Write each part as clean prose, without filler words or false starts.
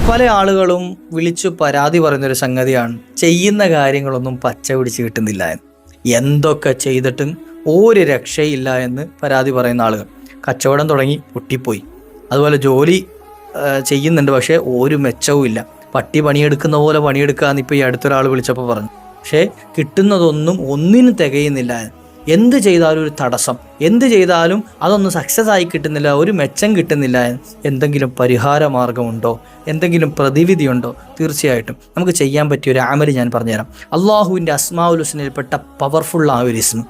പല ആളുകളും വിളിച്ചു പരാതി പറയുന്നൊരു സംഗതിയാണ്, ചെയ്യുന്ന കാര്യങ്ങളൊന്നും പച്ച പിടിച്ച് കിട്ടുന്നില്ല എന്ന്. എന്തൊക്കെ ചെയ്തിട്ടും ഒരു രക്ഷയില്ല എന്ന് പരാതി പറയുന്ന ആളുകൾ. കച്ചവടം തുടങ്ങി പൊട്ടിപ്പോയി, അതുപോലെ ജോലി ചെയ്യുന്നുണ്ട് പക്ഷേ ഒരു മെച്ചവും ഇല്ല, പട്ടി പണിയെടുക്കുന്ന പോലെ പണിയെടുക്കാമെന്ന് ഇപ്പോൾ ഈ അടുത്തൊരാൾ വിളിച്ചപ്പോൾ പറഞ്ഞു. പക്ഷേ കിട്ടുന്നതൊന്നും ഒന്നിനും തികയുന്നില്ല. എന്ത് ചെയ്താലും ഒരു തടസ്സം, എന്ത് ചെയ്താലും അതൊന്നും സക്സസ് ആയി കിട്ടുന്നില്ല, ഒരു മെച്ചം കിട്ടുന്നില്ല. എന്തെങ്കിലും പരിഹാര മാർഗമുണ്ടോ, എന്തെങ്കിലും പ്രതിവിധിയുണ്ടോ? തീർച്ചയായിട്ടും നമുക്ക് ചെയ്യാൻ പറ്റിയ ഒരു അമൽ ഞാൻ പറഞ്ഞുതരാം. അള്ളാഹുവിൻ്റെ അസ്മാഉൽ ഹുസ്നയിൽപ്പെട്ട പവർഫുൾ ആ ഒരു ഇസ്മ.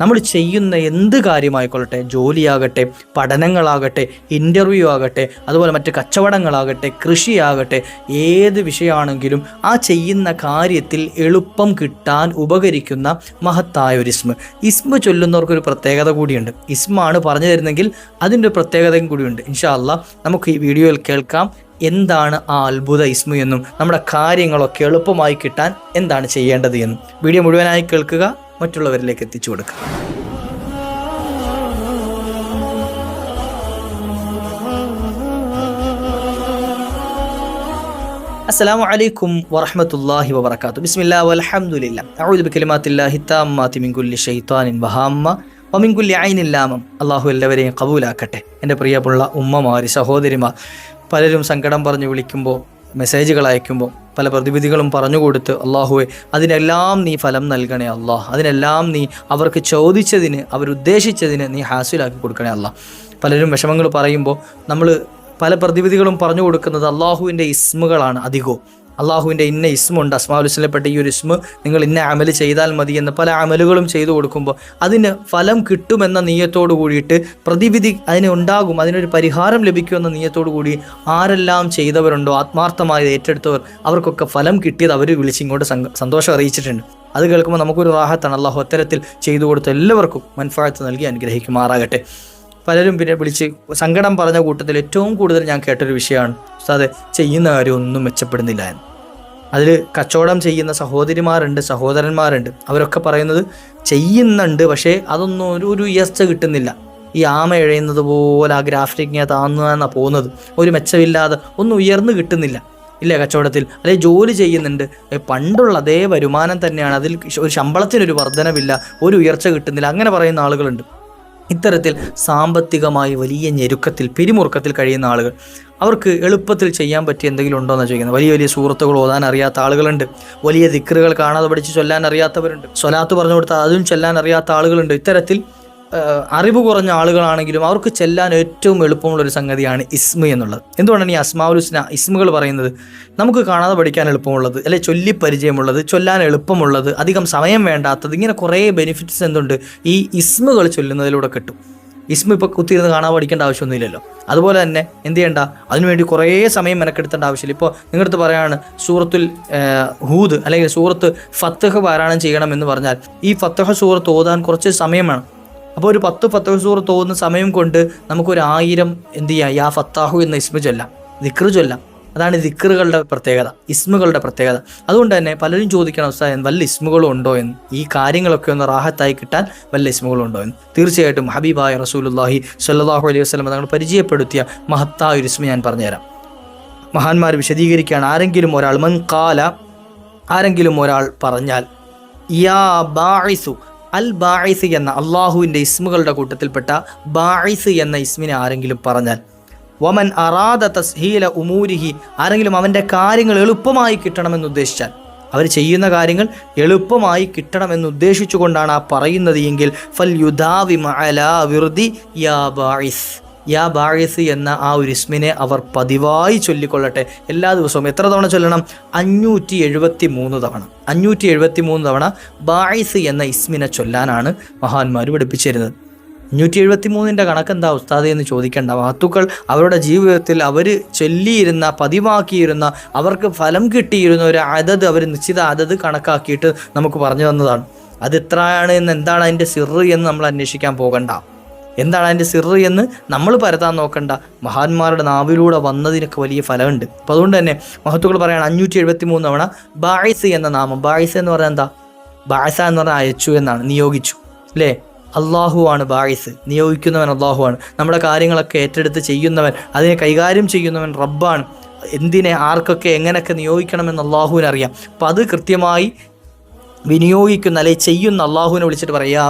നമ്മൾ ചെയ്യുന്ന എന്ത് കാര്യമായിക്കൊള്ളട്ടെ, ജോലിയാകട്ടെ, പഠനങ്ങളാകട്ടെ, ഇൻ്റർവ്യൂ ആകട്ടെ, അതുപോലെ മറ്റ് കച്ചവടങ്ങളാകട്ടെ, കൃഷിയാകട്ടെ, ഏത് വിഷയമാണെങ്കിലും ആ ചെയ്യുന്ന കാര്യത്തിൽ എളുപ്പം കിട്ടാൻ ഉപകരിക്കുന്ന മഹത്തായ ഒരു ഇസ്മ ചൊല്ലുന്നവർക്കൊരു പ്രത്യേകത കൂടിയുണ്ട്. ഇസ്മാണ് പറഞ്ഞു തരുന്നെങ്കിൽ അതിൻ്റെ പ്രത്യേകതയും കൂടിയുണ്ട്. ഇൻഷാ അല്ലാഹ് നമുക്ക് ഈ വീഡിയോയിൽ കേൾക്കാം എന്താണ് ആ അത്ഭുത ഇസ്മു എന്നും നമ്മുടെ കാര്യങ്ങളൊക്കെ എളുപ്പമായി കിട്ടാൻ എന്താണ് ചെയ്യേണ്ടത് എന്നും. വീഡിയോ മുഴുവനായി കേൾക്കുക, മറ്റുള്ളവരിലേക്ക് എത്തിച്ചു കൊടുക്കുക. അസ്സലാമു അലൈക്കും വറഹ്മത്തുള്ളാഹി വബറകാതുഹു. ബിസ്മില്ലാഹി വൽഹംദുലില്ലാഹി അഊദു ബികലിമാത്തില്ലാഹി തമ്മാത്തി മിൻ കുല്ലി ശൈത്വാനിൻ വഹാമ്മ വമിൻ കുല്ലി ഐനിൻ ലാമം. അല്ലാഹു എല്ലാവരെയും ഖബൂലാക്കട്ടെ. എൻ്റെ പ്രിയമുള്ള ഉമ്മമാർ, സഹോദരിമാർ, പലരും സങ്കടം പറഞ്ഞ് വിളിക്കുമ്പോൾ, മെസ്സേജുകൾ അയക്കുമ്പോൾ പല പ്രതിവിധികളും പറഞ്ഞുകൊടുത്ത്, അള്ളാഹുവെ അതിനെല്ലാം നീ ഫലം നൽകണേ അള്ളാഹ്, അതിനെല്ലാം നീ അവർക്ക് ചോദിച്ചതിന്, അവരുദ്ദേശിച്ചതിന് നീ ഹാസിലാക്കി കൊടുക്കണേ അള്ളാഹ്. പലരും വിഷമങ്ങൾ പറയുമ്പോൾ നമ്മൾ പല പ്രതിവിധികളും പറഞ്ഞു കൊടുക്കുന്നത് അള്ളാഹുവിൻ്റെ ഇസ്മുകളാണ് അധികവും. അള്ളാഹുവിൻ്റെ ഇന്ന ഇസ്മുണ്ട്, അസ്മാഉൽ ഹുസ്നയിൽപ്പെട്ട ഈ ഒരു ഇസ്മ നിങ്ങൾ ഇന്ന അമൽ ചെയ്താൽ മതി എന്ന് പല അമലുകളും ചെയ്തു കൊടുക്കുമ്പോൾ അതിന് ഫലം കിട്ടുമെന്ന നീയത്തോടു കൂടിയിട്ട്, പ്രതിവിധി അതിന് ഉണ്ടാകും, അതിനൊരു പരിഹാരം ലഭിക്കുമെന്ന നീയത്തോടു കൂടി ആരെല്ലാം ചെയ്തവരുണ്ടോ, ആത്മാർത്ഥമായി ഏറ്റെടുത്തവർ, അവർക്കൊക്കെ ഫലം കിട്ടിയത് അവർ വിളിച്ചിങ്ങോട്ട് സന്തോഷം അറിയിച്ചിട്ടുണ്ട്. അത് കേൾക്കുമ്പോൾ നമുക്കൊരു റാഹത്താണ്. അള്ളാഹു അത്തരത്തിൽ ചെയ്തു കൊടുത്ത എല്ലാവർക്കും മൻഫഅത്ത് നൽകി അനുഗ്രഹിക്കുമാറാകട്ടെ. പലരും പിന്നെ വിളിച്ച് സങ്കടം പറഞ്ഞ കൂട്ടത്തിൽ ഏറ്റവും കൂടുതൽ ഞാൻ കേട്ടൊരു വിഷയമാണ്, ഉസ്താദേ ചെയ്യുന്ന കാര്യം ഒന്നും മെച്ചപ്പെടുന്നില്ല എന്ന്. അതിൽ കച്ചവടം ചെയ്യുന്ന സഹോദരിമാരുണ്ട്, സഹോദരന്മാരുണ്ട്. അവരൊക്കെ പറയുന്നത് ചെയ്യുന്നുണ്ട് പക്ഷേ അതൊന്നും ഒരു ഉയർച്ച കിട്ടുന്നില്ല. ഈ ആമ എഴയുന്നത് പോലെ ആ ഗ്രാഫിക് ഇങ്ങനെ താന്നാണ് പോകുന്നത്, ഒരു മെച്ചമില്ലാതെ ഒന്നും ഉയർന്നു കിട്ടുന്നില്ല. ഇല്ലേ കച്ചവടത്തിൽ, അല്ലെങ്കിൽ ജോലി ചെയ്യുന്നുണ്ട്, പണ്ടുള്ള അതേ വരുമാനം തന്നെയാണ്, അതിൽ ഒരു ശമ്പളത്തിനൊരു വർധനവില്ല, ഒരു ഉയർച്ച കിട്ടുന്നില്ല, അങ്ങനെ പറയുന്ന ആളുകളുണ്ട്. ഇത്തരത്തിൽ സാമ്പത്തികമായി വലിയ ഞെരുക്കത്തിൽ, പിരിമുറുക്കത്തിൽ കഴിയുന്ന ആളുകൾ, അവർക്ക് എളുപ്പത്തിൽ ചെയ്യാൻ പറ്റിയ എന്തെങ്കിലും ഉണ്ടോ എന്ന് ചോദിക്കുന്നത്. വലിയ വലിയ സൂറത്തുകൾ ഓതാൻ അറിയാത്ത ആളുകളുണ്ട്, വലിയ ദിക്റുകൾ കാണാതെ പഠിച്ച് ചൊല്ലാൻ അറിയാത്തവരുണ്ട്, സ്വലാത്ത് പറഞ്ഞു കൊടുത്താൽ അതും ചൊല്ലാൻ അറിയാത്ത ആളുകളുണ്ട്. ഇത്തരത്തിൽ അറിവ് കുറഞ്ഞ ആളുകളാണെങ്കിലും അവർക്ക് ചെല്ലാൻ ഏറ്റവും എളുപ്പമുള്ളൊരു സംഗതിയാണ് ഇസ്മ എന്നുള്ളത്. എന്തുകൊണ്ടാണ് ഈ അസ്മാഉൽ ഹുസ്ന ഇസ്മുകൾ പറയുന്നത്? നമുക്ക് കാണാതെ പഠിക്കാൻ എളുപ്പമുള്ളത്, അല്ലെ ചൊല്ലി പരിചയമുള്ളത്, ചൊല്ലാൻ എളുപ്പമുള്ളത്, അധികം സമയം വേണ്ടാത്തത്, ഇങ്ങനെ കുറേ ബെനിഫിറ്റ്സ് എന്തുണ്ട് ഈ ഇസ്മുകൾ ചൊല്ലുന്നതിലൂടെ കിട്ടും. ഇസ്മ ഇപ്പോൾ കുത്തിയിരുന്ന് കാണാതെ പഠിക്കേണ്ട ആവശ്യമൊന്നുമില്ലല്ലോ. അതുപോലെ തന്നെ എന്ത് ചെയ്യേണ്ട, അതിനുവേണ്ടി കുറേ സമയം മെനക്കെടുത്തേണ്ട ആവശ്യമില്ല. ഇപ്പോൾ നിങ്ങളടുത്ത് പറയാണ് സൂറത്തുൽ ഹൂദ് അല്ലെങ്കിൽ സൂറത്ത് ഫത്ത്ഹ് പാരായണം ചെയ്യണം എന്ന് പറഞ്ഞാൽ ഈ ഫത്ത്ഹ് സൂറത്ത് ഓതാൻ കുറച്ച് സമയം വേണം. അപ്പോൾ ഒരു 10 ഫത്ത്ഹ് സൂറത്ത് ഓതുന്ന സമയം കൊണ്ട് നമുക്കൊരു 1000 എന്ത് ചെയ്യാം, യാ ഫത്താഹു എന്ന ഇസ്മ ചൊല്ലാം, ദിക്ർ ചൊല്ലാം. അതാണ് ദിക്റുകളുടെ പ്രത്യേകത, ഇസ്മുകളുടെ പ്രത്യേകത. അതുകൊണ്ട് തന്നെ പലരും ചോദിക്കണം, ഉസ്താദ് വല്ല ഇസ്മുകളും ഉണ്ടോ എന്ന്, ഈ കാര്യങ്ങളൊക്കെ ഒന്ന് റാഹത്തായി കിട്ടാൻ വല്ല ഇസ്മുകളും ഉണ്ടോ എന്ന്. തീർച്ചയായിട്ടും ഹബീബായ റസൂലുള്ളാഹി സ്വല്ലല്ലാഹു അലൈഹി വസല്ലം തങ്ങൾ പരിചയപ്പെടുത്തിയ മഹത്തായ ഒരു ഇസ്മ ഞാൻ പറഞ്ഞുതരാം. മഹാന്മാർ വിശദീകരിക്കുകയാണ്, ആരെങ്കിലും ഒരാൾ പറഞ്ഞാൽ യാ ബാഇസു, അൽ ബാഇസ് എന്ന അള്ളാഹുവിൻ്റെ ഇസ്മുകളുടെ കൂട്ടത്തിൽപ്പെട്ട ബാഇസ് എന്ന ഇസ്മിനെ ആരെങ്കിലും പറഞ്ഞാൽ, വമൻ അറാദ തസ്ഹീല ഉമൂരിഹി, ആരെങ്കിലും അവൻ്റെ കാര്യങ്ങൾ എളുപ്പമായി കിട്ടണമെന്ന് ഉദ്ദേശിച്ചാൽ, അവർ ചെയ്യുന്ന കാര്യങ്ങൾ എളുപ്പമായി കിട്ടണമെന്ന് ഉദ്ദേശിച്ചുകൊണ്ടാണ് ആ പറയുന്നത് എങ്കിൽ ഫൽ യുദാവിമ അലാ വിർദി യാ ബാഇസ്, യാ ബാഇസ് എന്ന ആ ഒരു ഇസ്മിനെ അവർ പതിവായി ചൊല്ലിക്കൊള്ളട്ടെ. എല്ലാ ദിവസവും എത്ര തവണ ചൊല്ലണം? 573 തവണ. 573 തവണ ബാഇസ് എന്ന ഇസ്മിനെ ചൊല്ലാനാണ് മഹാന്മാർ പഠിപ്പിച്ചിരുന്നത്. 573ൻ്റെ കണക്കെന്താ ഉസ്താദ് എന്ന് ചോദിക്കേണ്ട. മഹത്തുക്കൾ അവരുടെ ജീവിതത്തിൽ അവർ ചൊല്ലിയിരുന്ന, പതിവാക്കിയിരുന്ന, അവർക്ക് ഫലം കിട്ടിയിരുന്ന ഒരു അതത്, അവർ നിശ്ചിത അതത് കണക്കാക്കിയിട്ട് നമുക്ക് പറഞ്ഞു തന്നതാണ്. അത് എത്രയാണ് എന്ന്, എന്താണ് അതിൻ്റെ സിറ് എന്ന് നമ്മൾ അന്വേഷിക്കാൻ പോകണ്ട. എന്താണ് അതിൻ്റെ സിറ് എന്ന് നമ്മൾ പരതാൻ നോക്കണ്ട. മഹാന്മാരുടെ നാവിലൂടെ വന്നതിനൊക്കെ വലിയ ഫലമുണ്ട്. അപ്പോൾ അതുകൊണ്ട് തന്നെ മഹത്തുക്കൾ പറയാണ് 573 തവണ ബാഇസ് എന്ന നാമം. ബാഇസ് എന്ന് പറഞ്ഞാൽ എന്താ? ബാഇസ എന്ന് പറഞ്ഞാൽ അയച്ചു എന്നാണ്, നിയോഗിച്ചു, അല്ലേ? അള്ളാഹുവാണ് ബാഇസ്, നിയോഗിക്കുന്നവൻ അള്ളാഹുവാണ്. നമ്മുടെ കാര്യങ്ങളൊക്കെ ഏറ്റെടുത്ത് ചെയ്യുന്നവൻ, അതിനെ കൈകാര്യം ചെയ്യുന്നവൻ റബ്ബാണ്. എന്തിനെ ആർക്കൊക്കെ എങ്ങനെയൊക്കെ നിയോഗിക്കണമെന്ന് അള്ളാഹുവിനറിയാം. അപ്പം അത് കൃത്യമായി വിനിയോഗിക്കുന്ന അല്ലെങ്കിൽ ചെയ്യുന്ന അള്ളാഹുവിനെ വിളിച്ചിട്ട് പറയാ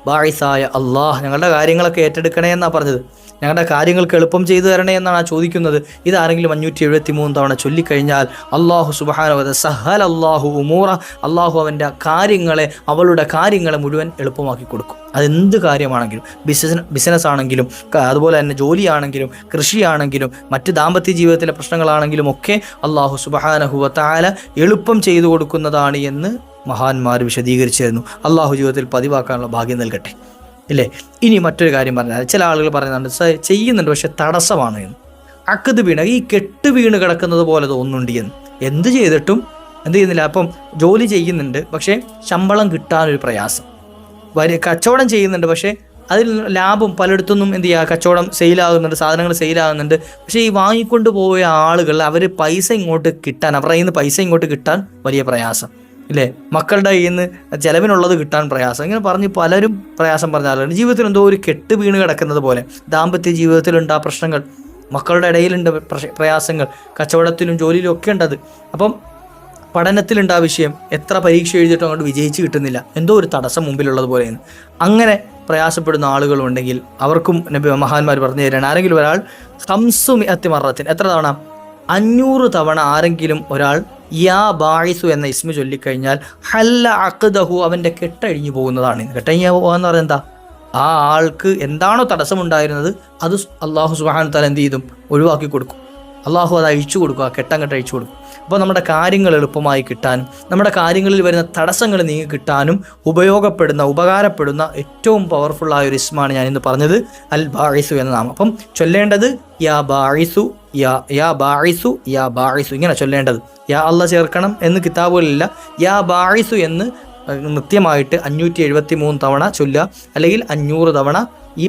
ബായിസായ അള്ളാഹ്, ഞങ്ങളുടെ കാര്യങ്ങളൊക്കെ ഏറ്റെടുക്കണേ എന്നാണ് പറഞ്ഞത്. ഞങ്ങളുടെ കാര്യങ്ങൾക്ക് എളുപ്പം ചെയ്തു തരണേ എന്നാണ് ചോദിക്കുന്നത്. ഇതാരെങ്കിലും 573 തവണ ചൊല്ലിക്കഴിഞ്ഞാൽ അള്ളാഹു സുബ്ഹാനഹു വ തആല സഹല അള്ളാഹു ഉമൂറ, അള്ളാഹു അവൻ്റെ അവളുടെ കാര്യങ്ങളെ മുഴുവൻ എളുപ്പമാക്കി കൊടുക്കും. അതെന്ത് കാര്യമാണെങ്കിലും, ബിസിനസ് ആണെങ്കിലും, അതുപോലെ തന്നെ ജോലിയാണെങ്കിലും, കൃഷിയാണെങ്കിലും, മറ്റ് ദാമ്പത്യ ജീവിതത്തിലെ പ്രശ്നങ്ങളാണെങ്കിലും ഒക്കെ അള്ളാഹു സുബ്ഹാനഹു വ തആല എളുപ്പം ചെയ്തു കൊടുക്കുന്നതാണ് എന്ന് മഹാന്മാർ വിശദീകരിച്ചിരുന്നു. അള്ളാഹു ജീവിതത്തിൽ പതിവാക്കാനുള്ള ഭാഗ്യം നൽകട്ടെ. ഇല്ലേ? ഇനി മറ്റൊരു കാര്യം പറഞ്ഞാൽ, ചില ആളുകൾ പറയുന്നുണ്ട് ചെയ്യുന്നുണ്ട് പക്ഷെ തടസ്സമാണ് എന്ന്. അക്കത് വീണ ഈ കെട്ട് വീണ് കിടക്കുന്നത് പോലെ തോന്നുന്നുണ്ട് എന്ന്. എന്ത് ചെയ്തിട്ടും എന്ത് ചെയ്യുന്നില്ല. അപ്പം ജോലി ചെയ്യുന്നുണ്ട് പക്ഷേ ശമ്പളം കിട്ടാനൊരു പ്രയാസം. കച്ചവടം ചെയ്യുന്നുണ്ട് പക്ഷേ അതിൽ ലാഭം പലയിടത്തുനിന്നും എന്ത് ചെയ്യുക, കച്ചവടം സെയിലാകുന്നുണ്ട്, സാധനങ്ങൾ സെയിലാകുന്നുണ്ട്. പക്ഷേ ഈ വാങ്ങിക്കൊണ്ട് പോയ ആളുകൾ അവർ പൈസ ഇങ്ങോട്ട് കിട്ടാൻ, അവരുടെ കയ്യിൽ നിന്ന് പൈസ ഇങ്ങോട്ട് കിട്ടാൻ വലിയ പ്രയാസം. ഇല്ലേ? മക്കളുടെ കയ്യിൽ നിന്ന് ചിലവിനുള്ളത് കിട്ടാൻ പ്രയാസം. ഇങ്ങനെ പറഞ്ഞ് പലരും പ്രയാസം പറഞ്ഞ ആളുകൾ. ജീവിതത്തിൽ എന്തോ ഒരു കെട്ട് വീണ് കിടക്കുന്നത് പോലെ ദാമ്പത്യ ജീവിതത്തിലുണ്ട് ആ പ്രശ്നങ്ങൾ, മക്കളുടെ ഇടയിലുണ്ട് പ്രയാസങ്ങൾ, കച്ചവടത്തിലും ജോലിയിലും ഒക്കെ ഉണ്ടത്. അപ്പം പഠനത്തിലുണ്ട് ആ വിഷയം, എത്ര പരീക്ഷ എഴുതിയിട്ടും അങ്ങോട്ട് വിജയിച്ച് കിട്ടുന്നില്ല, എന്തോ ഒരു തടസ്സം മുമ്പിലുള്ളത് പോലെയാണ്. അങ്ങനെ പ്രയാസപ്പെടുന്ന ആളുകളുണ്ടെങ്കിൽ അവർക്കും മഹാന്മാർ പറഞ്ഞു തരാണ്. ആരെങ്കിലും ഒരാൾ 500 മറത്തിൻ, എത്ര തവണ? 500 തവണ ആരെങ്കിലും ഒരാൾ യാ ബായിസു എന്ന ഇസ്മു ചൊല്ലിക്കഴിഞ്ഞാൽ ഹല്ല അഖ്ദഹു, അവൻ്റെ കെട്ടഴിഞ്ഞു പോകുന്നതാണ്. കെട്ടഴിഞ്ഞു പോകുക എന്ന് പറയുന്നത് എന്താ? ആ ആൾക്ക് എന്താണോ തടസ്സമുണ്ടായിരുന്നത് അത് അള്ളാഹു സുബ്ഹാനഹു വ തആല എന്ത് ചെയ്തും ഒഴിവാക്കി കൊടുക്കും. അള്ളാഹു അത് അഴിച്ചു കൊടുക്കുക, കെട്ടങ്ങട്ട് അഴിച്ചു കൊടുക്കും. അപ്പോൾ നമ്മുടെ കാര്യങ്ങൾ എളുപ്പമായി കിട്ടാനും നമ്മുടെ കാര്യങ്ങളിൽ വരുന്ന തടസ്സങ്ങൾ നീങ്ങി കിട്ടാനും ഉപകാരപ്പെടുന്ന ഏറ്റവും പവർഫുള്ളായ ഒരു ഇസ്മാണ് ഞാൻ ഇന്ന് പറഞ്ഞത്, അൽ ബാഇസു എന്ന നാമം. അപ്പം ചൊല്ലേണ്ടത് യാ ബാഇസു, യാ ബാഇസു, യാ ബാഇസു, ഇങ്ങനെ ചൊല്ലേണ്ടത്. യാ അല്ലാഹ് ചേർക്കണം എന്ന് കിതാബുകളിലില്ല. യാ ബാഇസു എന്ന് കൃത്യമായിട്ട് 573 തവണ ചൊല്ലുക, അല്ലെങ്കിൽ 500 തവണ ഈ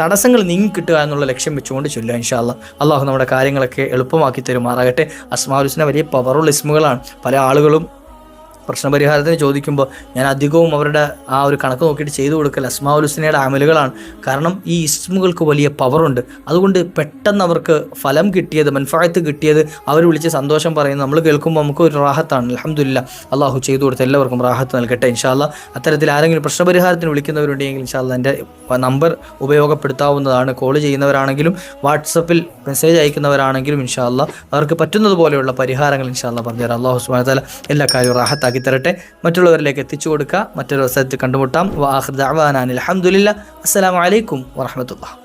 തടസ്സങ്ങൾ നീങ്ങി കിട്ടുക എന്നുള്ള ലക്ഷ്യം വെച്ചുകൊണ്ട് ചൊല്ലുക. ഇൻഷാ അല്ലാഹ്. അള്ളാഹു നമ്മുടെ കാര്യങ്ങളൊക്കെ എളുപ്പമാക്കി തരുമാറാകട്ടെ. അസ്മാഉൽ ഹുസ്ന വലിയ പവറുള്ള ഇസ്മുകളാണ്. പല ആളുകളും പ്രശ്നപരിഹാരത്തിന് ചോദിക്കുമ്പോൾ ഞാൻ അധികവും അവരുടെ ആ ഒരു കണക്ക് നോക്കിയിട്ട് ചെയ്തു കൊടുക്കൽ അസ്മാഉൽ ഹുസ്നയുടെ അമലുകളാണ്. കാരണം ഈ ഇസ്മുകൾക്ക് വലിയ പവറുണ്ട്. അതുകൊണ്ട് പെട്ടെന്ന് അവർക്ക് ഫലം കിട്ടിയത്, മൻഫഅത്ത് കിട്ടിയത് അവർ വിളിച്ച് സന്തോഷം പറയുന്നത് നമ്മൾ കേൾക്കുമ്പോൾ നമുക്ക് ഒരു റാഹത്താണ്. അൽഹംദുലില്ലാഹ്, അള്ളാഹു ചെയ്തു കൊടുത്ത് എല്ലാവർക്കും റാഹത്ത് നൽകട്ടെ ഇൻഷാ അല്ലാഹ്. അത്തരത്തിൽ ആരെങ്കിലും പ്രശ്നപരിഹാരത്തിന് വിളിക്കുന്നവരുണ്ടെങ്കിൽ ഇൻഷാ അല്ലാഹ് എൻ്റെ നമ്പർ ഉപയോഗപ്പെടുത്താവുന്നതാണ്. കോൾ ചെയ്യുന്നവരാണെങ്കിലും വാട്സപ്പിൽ മെസ്സേജ് അയക്കുന്നവരാണെങ്കിലും ഇൻഷാ അല്ലാഹ് അവർക്ക് പറ്റുന്നത് പോലെയുള്ള പരിഹാരങ്ങൾ ഇൻഷാ അല്ലാഹ് പറഞ്ഞുതരാം. അള്ളാഹു സുബ്ഹാനഹു വ തആല എല്ലാ കാര്യവും റാഹത്താക്കി തരട്ടെ, മറ്റുള്ളവരിലേക്ക് എത്തിച്ചു കൊടുക്കുക. മറ്റൊരു അവസരത്തിൽ കണ്ടുമുട്ടാം. വആഖിറു ദഅ്വാനാ അൽഹംദുലില്ലാഹ്. അസ്സലാമു അലൈക്കും വറഹ്മത്തുള്ളാഹി.